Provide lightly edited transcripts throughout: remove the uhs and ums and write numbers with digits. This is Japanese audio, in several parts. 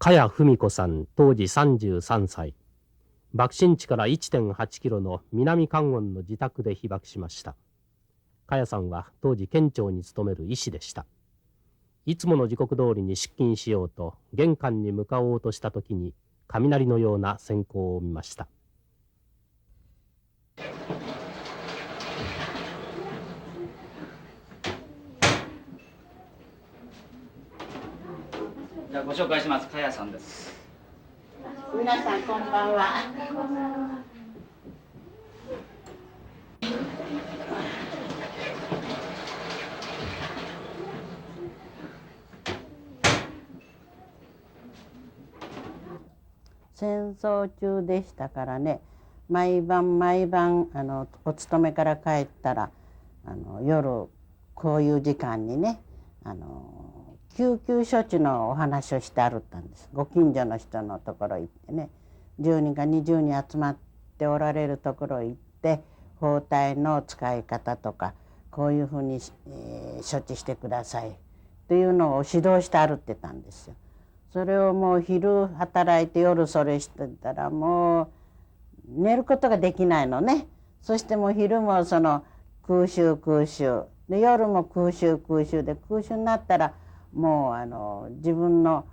茅文子さん当時33歳。爆心地から1.8キロの南関温の自宅で被爆しました。茅さんは当時県庁に勤める医師でした。いつもの時刻通りに出勤しようと玄関に向かおうとした時に雷のような閃光を見ました。じゃあご紹介します。茅さんです。皆さんこんばんは。戦争中でしたからね、毎晩お勤めから帰ったら夜こういう時間にね救急処置のお話をして歩ったんです。ご近所の人のところ行ってね、10人か20人集まっておられるところ行って包帯の使い方とかこういうふうに、処置してくださいというのを指導して歩ってたんですよ。それをもう昼働いて夜それしてたらもう寝ることができないのね。そしてもう昼もその空襲で夜も空襲で空襲になったらもう自分の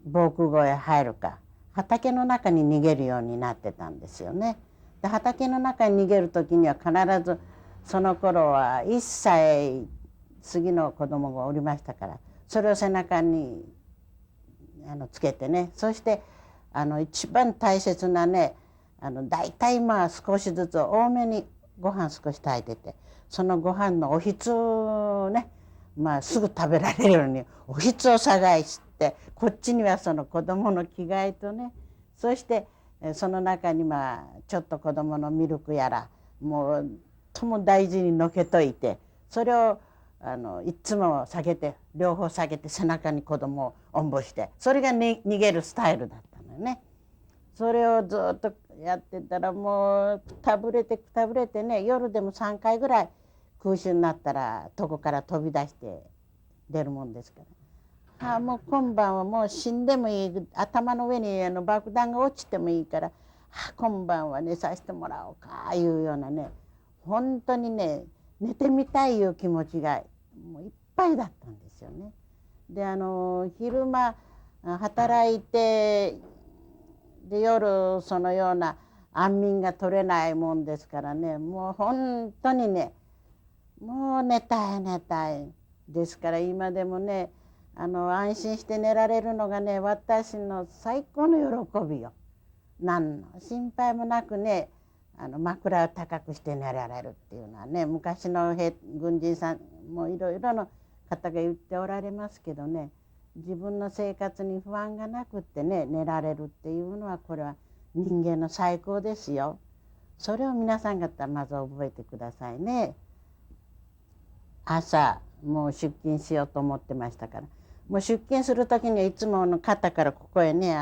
防空壕へ入るか畑の中に逃げるようになってたんですよね。で畑の中に逃げる時には必ずその頃は1歳過ぎの子供がおりましたからそれを背中につけてね、そして一番大切なね大体少しずつ多めにご飯少し炊いててそのご飯のおひつをねすぐ食べられるようにおひつを探してこっちにはその子供の着替えとねそしてその中にちょっと子供のミルクやらもうとも大事にのけといてそれをいつも両方下げて背中に子供をおんぶしてそれが、逃げるスタイルだったのよね。それをずっとやってたらもうくたぶれてね夜でも3回ぐらい空襲になったら床から飛び出して出るもんですから、もう今晩はもう死んでもいい頭の上に爆弾が落ちてもいいから、今晩は寝させてもらおうかいうようなね本当にね寝てみたいいう気持ちがもういっぱいだったんですよね。で昼間働いてで夜そのような安眠が取れないもんですからねもう本当にねもう寝たいですから今でもね安心して寝られるのがね私の最高の喜びよ。何の心配もなくね枕を高くして寝られるっていうのはね昔の軍人さんもいろいろの方が言っておられますけどね自分の生活に不安がなくってね寝られるっていうのはこれは人間の最高ですよ。それを皆さん方まず覚えてくださいね。朝もう出勤しようと思ってましたからもう出勤する時にはいつも肩からここへね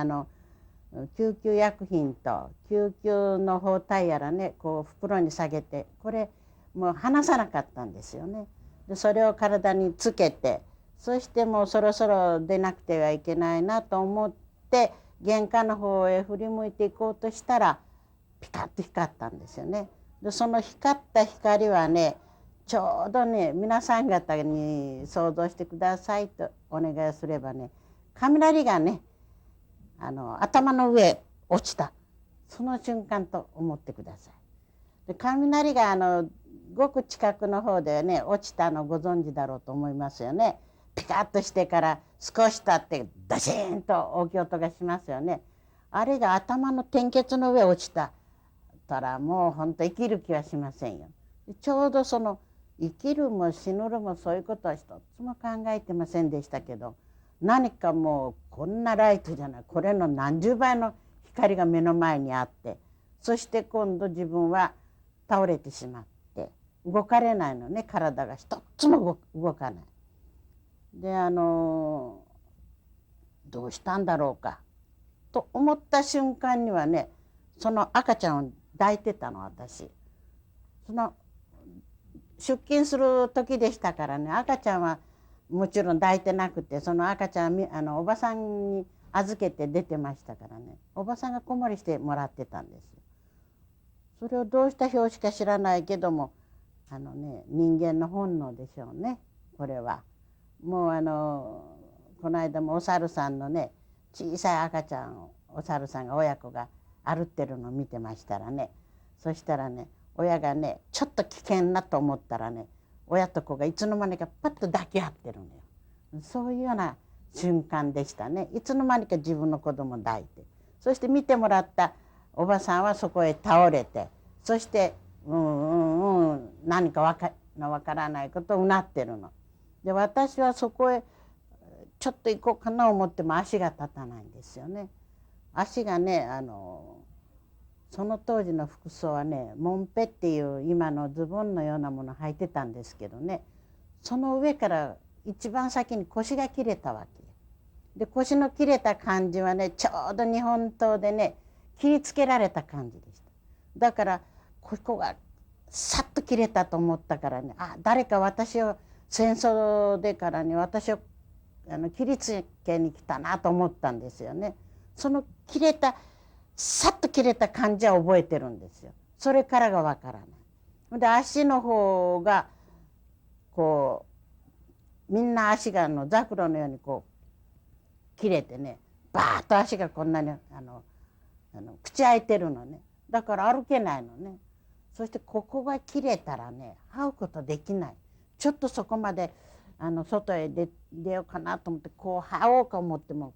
救急薬品と救急の包帯やらねこう袋に下げてこれもう離さなかったんですよね。でそれを体につけてそしてもうそろそろ出なくてはいけないなと思って玄関の方へ振り向いていこうとしたらピカッと光ったんですよね。でその光った光はねちょうどね皆さん方に想像してくださいとお願いすればね雷がね頭の上落ちたその瞬間と思ってください。で雷がごく近くの方でね落ちたのご存知だろうと思いますよね。ピカッとしてから少し経ってダシーンと大きい音がしますよね。あれが頭の天穴の上落ちたらもう本当生きる気はしませんよ。ちょうどその生きるも死ぬるもそういうことは一つも考えてませんでしたけど何かもうこんなライトじゃないこれの何十倍の光が目の前にあってそして今度自分は倒れてしまって動かれないのね体が一つも動かない。でどうしたんだろうかと思った瞬間にはねその赤ちゃんを抱いてたの私。その出勤する時でしたからね赤ちゃんはもちろん抱いてなくて、その赤ちゃんおばさんに預けて出てましたからね、おばさんが子守りしてもらってたんですよ。それをどうした表紙か知らないけども、人間の本能でしょうね、これは。もうこの間もお猿さんのね、小さい赤ちゃんをお猿さんが親子が歩ってるのを見てましたらね、そしたらね、親がねちょっと危険なと思ったらね、親と子がいつの間にかパッと抱き合ってるのよ。そういうような瞬間でしたね。いつの間にか自分の子供を抱いて、そして見てもらったおばさんはそこへ倒れて、そして何かわからないことをうなってるので、私はそこへちょっと行こうかな思っても足が立たないんですよね。足がね、その当時の服装はね、モンペっていう今のズボンのようなものを履いてたんですけどね、その上から一番先に腰が切れたわけで、腰の切れた感じはね、ちょうど日本刀でね切りつけられた感じでした。だからここがさっと切れたと思ったからね、誰か私を戦争でからね、私を切りつけに来たなと思ったんですよね。そのさっと切れた感じは覚えてるんですよ。それからがわからない。で足の方がこうみんな足がザクロのようにこう切れてね、バーッと足がこんなに口開いてるのね。だから歩けないのね。そしてここが切れたらね、這うことできない。ちょっとそこまで外へ出ようかなと思ってこう這おうか思っても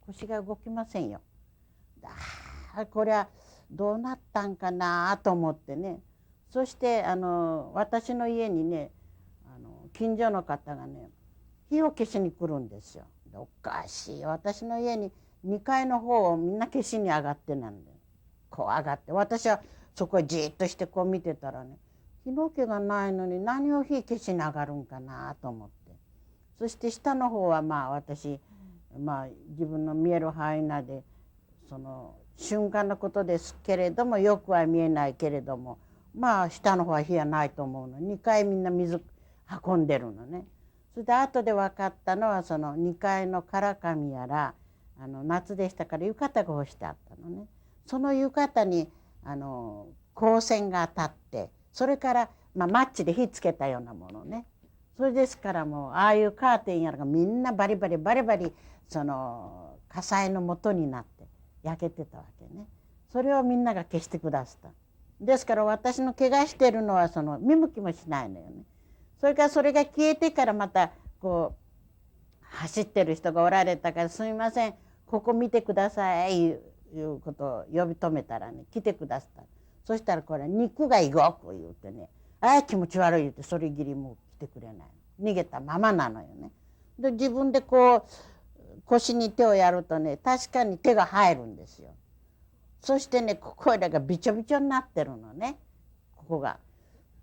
腰が動きませんよ。これはどうなったんかなと思ってね。そして私の家にね、近所の方がね火を消しに来るんですよ。おかしい、私の家に2階の方をみんな消しに上がってなんで、こう上がって、私はそこへじっとしてこう見てたらね、火の気がないのに何を火消しに上がるんかなと思って、そして下の方は私自分の見える範囲内でその瞬間のことですけれども、よくは見えないけれども、下の方は火はないと思うの。2階みんな水運んでるのね。それで後で分かったのは、その2階のからかみやら夏でしたから浴衣が干してあったのね。その浴衣に光線が当たって、それからマッチで火つけたようなものね。それですからもうああいうカーテンやらがみんなバリバリその火災の元になって焼けてたわけね。それをみんなが消してくださった。ですから私の怪我してるのは見向きもしないのよね。それからそれが消えてからまたこう走ってる人がおられたから、すみませんここ見てくださいいうことを呼び止めたらね、来てくださった。そしたらこれ肉が動く言うてね、気持ち悪い言うて、それぎりもう来てくれないの。逃げたままなのよね。で自分でこう腰に手をやるとね、確かに手が入るんですよ。そしてね、ここらがびちょびちょになってるのね。ここが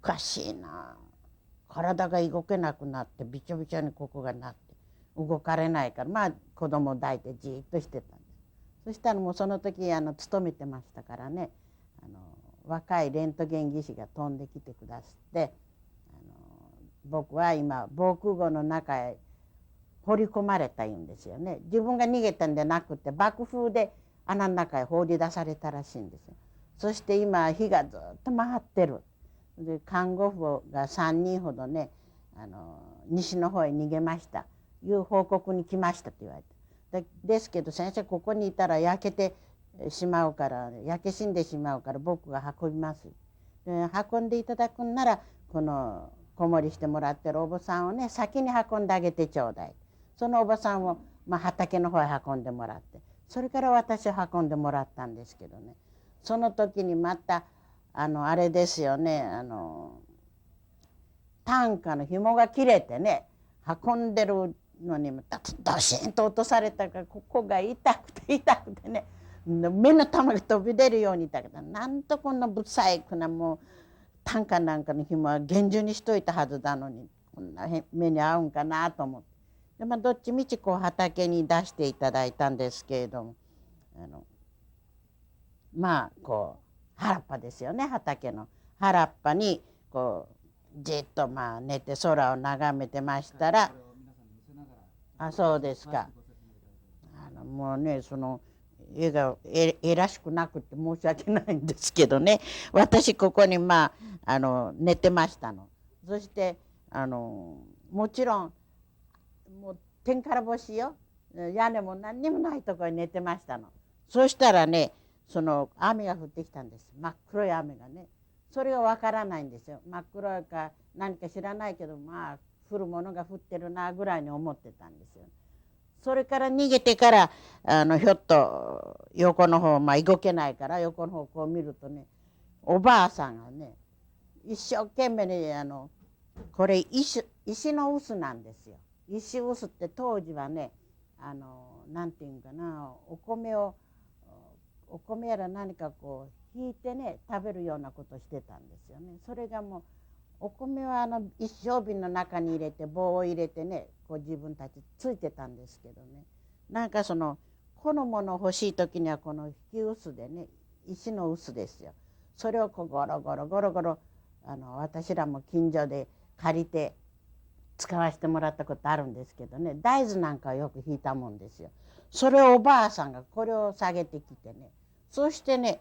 おかしいな、体が動けなくなってびちょびちょにここがなって動かれないから、子供を抱いてじっとしてたんです。そしたらもうその時勤めてましたからね、若いレントゲン技師が飛んできてくださって、僕は今防空壕の中へ放り込まれたいうんですよね。自分が逃げたんじゃなくて爆風で穴の中へ放り出されたらしいんですよ。そして今火がずっと回ってる。で看護婦が3人ほどね、西の方へ逃げましたいう報告に来ましたと言われて、ですけど先生ここにいたら焼けてしまうから、焼け死んでしまうから僕が運びます。で運んでいただくんならこの子守してもらってるおばさんをね先に運んであげてちょうだい。そのおばさんを、畑の方へ運んでもらって、それから私を運んでもらったんですけどね、その時にまたあれですよね、担架の紐が切れてね、運んでるのにドシンと落とされたから、ここが痛くてね、目の玉が飛び出るように痛くて、なんとこんな不細工なもう担架なんかの紐は厳重にしといたはずなのに、こんな目に遭うんかなと思って。でどっちみちこう畑に出していただいたんですけれども、こう原っぱですよね、畑の原っぱにこうじっと寝て空を眺めてましたら、あ、そうですか。もうね、その絵が絵らしくなくて申し訳ないんですけどね、私ここに寝てましたの。そしてもちろんもう天から星よ、屋根も何にもないところに寝てましたの。そうしたらね、その雨が降ってきたんです。真っ黒い雨がね。それがわからないんですよ。真っ黒いか何か知らないけど、降るものが降ってるなぐらいに思ってたんですよ。それから逃げてからひょっと横の方、動けないから横の方こう見るとね、おばあさんがね、一生懸命にこれ石の臼なんですよ。石臼って当時はね、なんていうんかな、お米やら何かこうひいてね食べるようなことしてたんですよね。それがもうお米は一升瓶の中に入れて棒を入れてね、こう自分たちついてたんですけどね、なんかこのもの欲しい時にはこの引き臼でね、石の臼ですよ。それをこうゴロゴロゴロゴロ私らも近所で借りて使わせてもらったことあるんですけどね、大豆なんかをよく引いたもんですよ。それをおばあさんがこれを下げてきてね、そしてね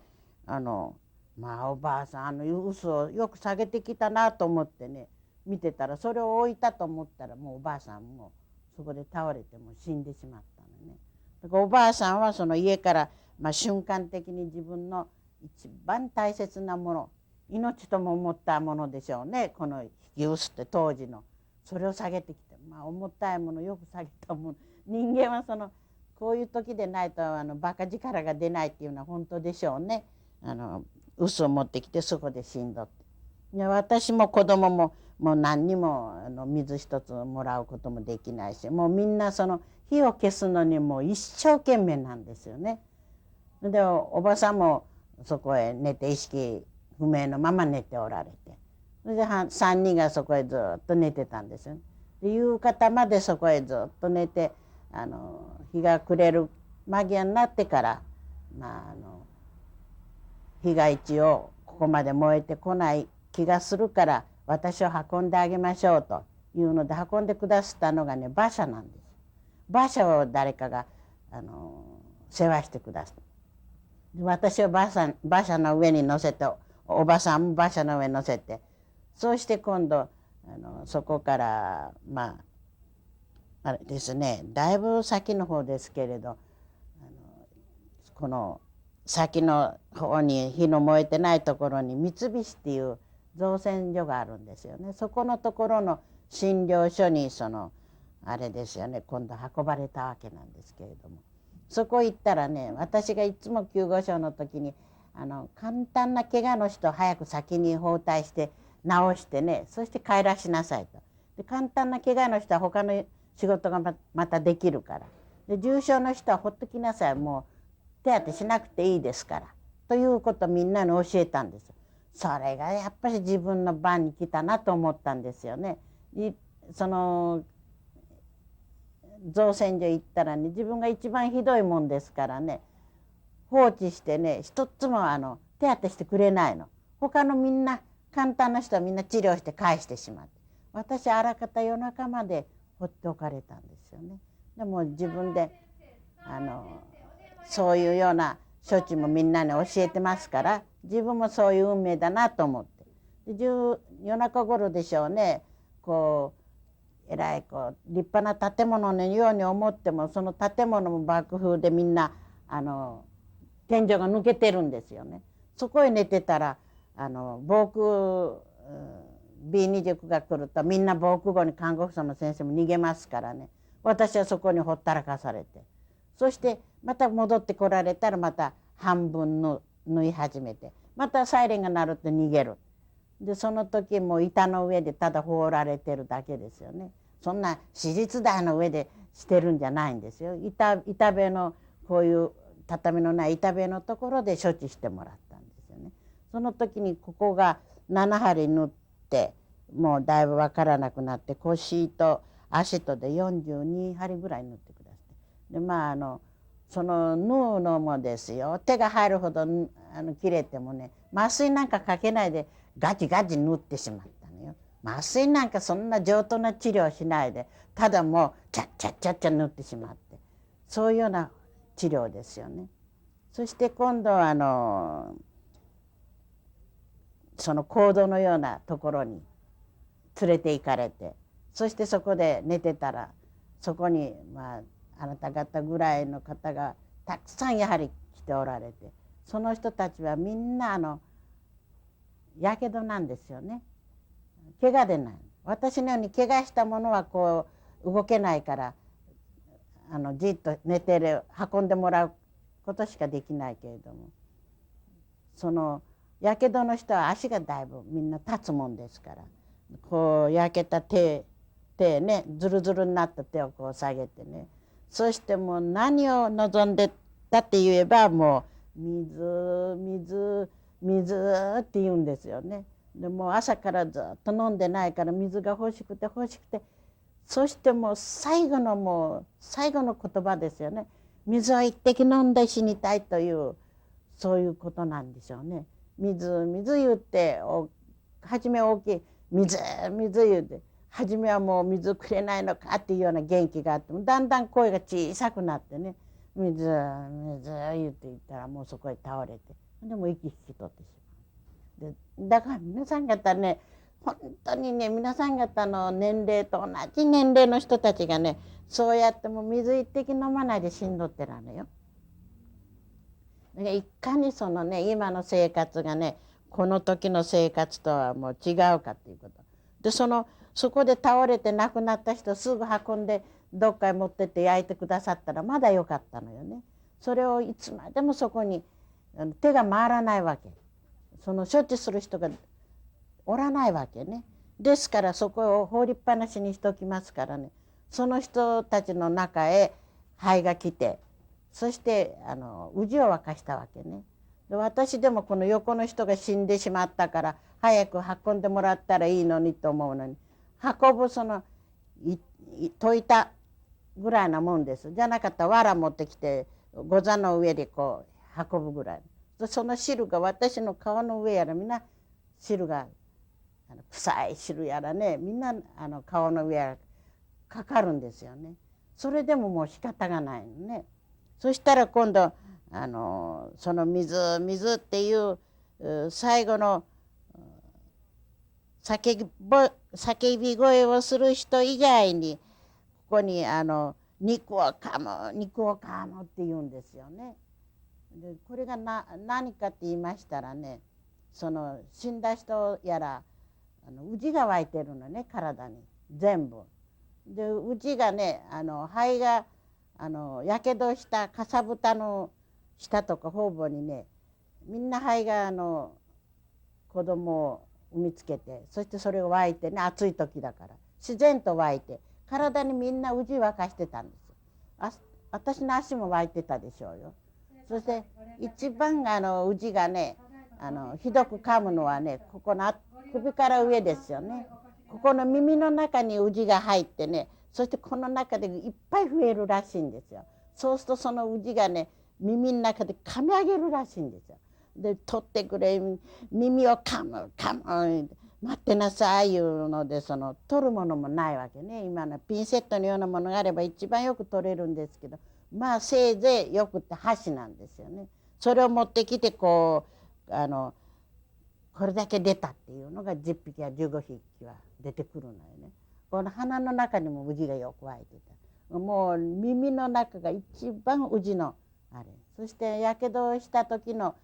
おばあさん臼をよく下げてきたなと思ってね見てたら、それを置いたと思ったらもうおばあさんもそこで倒れてもう死んでしまったのね。だからおばあさんはその家から、瞬間的に自分の一番大切なもの、命とも思ったものでしょうね、この引き臼って当時の。それを下げてきて、重たいものよく下げたもの。人間はこういう時でないとバカ力が出ないっていうのは本当でしょうね。臼を持ってきてそこで死んどって。私も子供ももう何にも水一つもらうこともできないし、もうみんな火を消すのにもう一生懸命なんですよね。でおばさんもそこへ寝て意識不明のまま寝ておられて、それで3人がそこへずっと寝てたんですよね。で夕方までそこへずっと寝て日が暮れる間際になってから火が一応ここまで燃えてこない気がするから私を運んであげましょうというので運んでくださったのがね馬車なんです。馬車を誰かが世話してくださった。私を馬車の上に乗せて、おばさんも馬車の上に乗せて、そうして今度そこからあれですね、だいぶ先の方ですけれどこの先の方に火の燃えてないところに三菱っていう造船所があるんですよね。そこのところの診療所にあれですよね、今度運ばれたわけなんですけれども、そこ行ったらね、私がいつも救護所の時に簡単な怪我の人を早く先に包帯して治してね、そして帰らしなさいと。で簡単な怪我の人は他の仕事がまたできるから、で重症の人はほっときなさい、もう手当てしなくていいですからということをみんなに教えたんです。それがやっぱり自分の番に来たなと思ったんですよね。その造船所行ったらね、自分が一番ひどいもんですからね、放置してね一つも手当てしてくれないの。他のみんな簡単な人はみんな治療して返してしまって、私あらかた夜中まで放っておかれたんですよね。でも自分でそういうような処置もみんなに教えてますから、自分もそういう運命だなと思って、で夜中頃でしょうね、こうえらい立派な建物のように思っても、その建物も爆風でみんな天井が抜けてるんですよね。そこへ寝てたら防空 B29 が来るとみんな防空壕に看護婦さんの先生も逃げますからね、私はそこにほったらかされて、そしてまた戻ってこられたらまた半分の縫い始めて、またサイレンが鳴ると逃げる。でその時も板の上でただ放られてるだけですよね。そんな手術台の上でしてるんじゃないんですよ。板塀のこういう畳のない板塀のところで処置してもらったんですよね。その時にここが7針縫ってもうだいぶ分からなくなって、腰と足とで42針ぐらい縫ってくださって、でその縫うのもですよ、手が入るほど切れてもね、麻酔なんかかけないでガチガチ縫ってしまったのよ。麻酔なんかそんな上等な治療しないで、ただもうチャッチャッチャッチャ塗ってしまって、そういうような治療ですよね。そして今度はその坑道のようなところに連れて行かれて、そしてそこで寝てたら、そこにあなた方ぐらいの方がたくさんやはり来ておられて、その人たちはみんなやけどなんですよね。怪我でない。私のように怪我したものはこう動けないから、じっと寝てる運んでもらうことしかできないけれども、そのやけどの人は足がだいぶみんな立つもんですから、こう焼けた手ね、ズルズルになった手をこう下げてね、そしてもう何を望んでたって言えば、もう水って言うんですよね。でもう朝からずっと飲んでないから水が欲しくて欲しくて、そしてもう最後の言葉ですよね。水を一滴飲んで死にたいという、そういうことなんでしょうね。水言って初め大きい水言うて、初めはもう水くれないのかっていうような元気があっても、だんだん声が小さくなってね、水言って言ったらもうそこへ倒れて、でも息引き取ってしまう。でだから皆さん方ね、本当にね、皆さん方の年齢と同じ年齢の人たちがね、そうやってもう水一滴飲まないで死んどってらのよ。いかにそのね、今の生活がね、この時の生活とはもう違うかっていうこと。でそこで倒れて亡くなった人すぐ運んでどっかへ持ってって焼いてくださったらまだよかったのよね。それをいつまでもそこに手が回らないわけ。その処置する人がおらないわけね。ですからそこを放りっぱなしにしておきますからね、その人たちの中へ灰が来て、そしてうじを沸かしたわけね。で私でもこの横の人が死んでしまったから早く運んでもらったらいいのにと思うのに、運ぶ溶いたぐらいなもんです。じゃなかったら藁持ってきて御座の上でこう運ぶぐらい。その汁が私の顔の上やらみんな汁が臭い汁やらね、みんな顔の上やらかかるんですよね。それでももう仕方がないのね。そしたら今度その水っていう最後の叫び声をする人以外に、ここに肉を噛むって言うんですよね。でこれが何かって言いましたらね、その死んだ人やらうじが湧いてるのね、体に全部。でうちがね肺がやけどしたかさぶたの下とか方々にね、みんな肺が子供を産みつけて、そしてそれが湧いてね、暑い時だから自然と湧いて体にみんなうじ沸かしてたんですよ。私の足も湧いてたでしょうよ。そして一番うじがねひどく噛むのはね、ここの首から上ですよね。ここの耳の中にうじが入ってね、そしてこの中でいっぱい増えるらしいんですよ。そうするとそのうじがね、耳の中で噛み上げるらしいんですよ。で取ってくれ、耳を噛む待ってなさいいうので、取るものもないわけね。今のピンセットのようなものがあれば一番よく取れるんですけど、まあせいぜいよくって箸なんですよね。それを持ってきてこれだけ出たっていうのが10匹や15匹は出てくるのよね。この鼻の中にもうじがよく湧いてた。もう耳の中が一番うじのあれ。そしてやけどした時の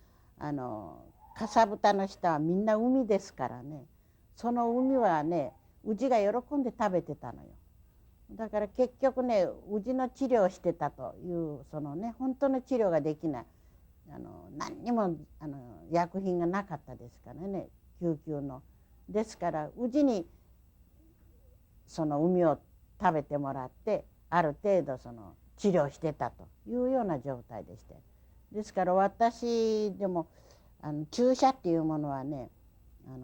かさぶたの下はみんな海ですからね、その海はねうじが喜んで食べてたのよ。だから結局ね、うじの治療をしてたという本当の治療ができない、何にも薬品がなかったですからね、救急の。ですからうじにその海を食べてもらってある程度治療してたというような状態でして、ですから私でも注射っていうものはね、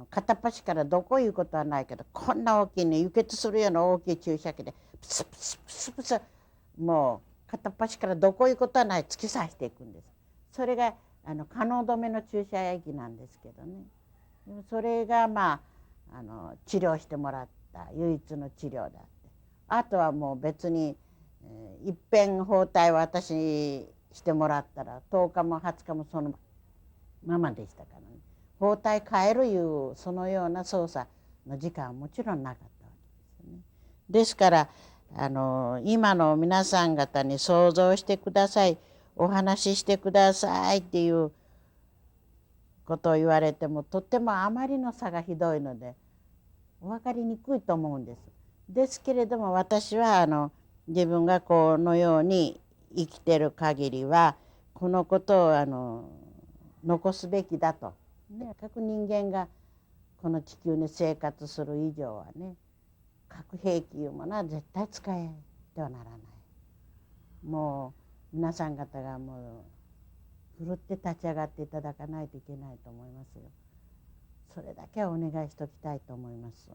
片っ端からどこいうことはないけど、こんな大きいね、輸血するような大きい注射器でプスプスプスプス、もう片っ端からどこいうことはない突き刺していくんです。それが可能止めの注射液なんですけどね。それが治療してもらった唯一の治療だって。あとはもう別に、いっぺん包帯を私にしてもらったら10日も20日もそのままでしたからね。包帯変えるいうそのような操作の時間はもちろんなかったわけですよね。ですから今の皆さん方に想像してください、お話ししてくださいっていうことを言われても、とってもあまりの差がひどいのでお分かりにくいと思うんです。ですけれども私は自分がこのように生きてる限りはこのことを残すべきだと、ね、各人間がこの地球に生活する以上はね、核兵器いうものは絶対使えてはならない。もう皆さん方がもうふるって立ち上がっていただかないといけないと思いますよ。それだけはお願いしておきたいと思います。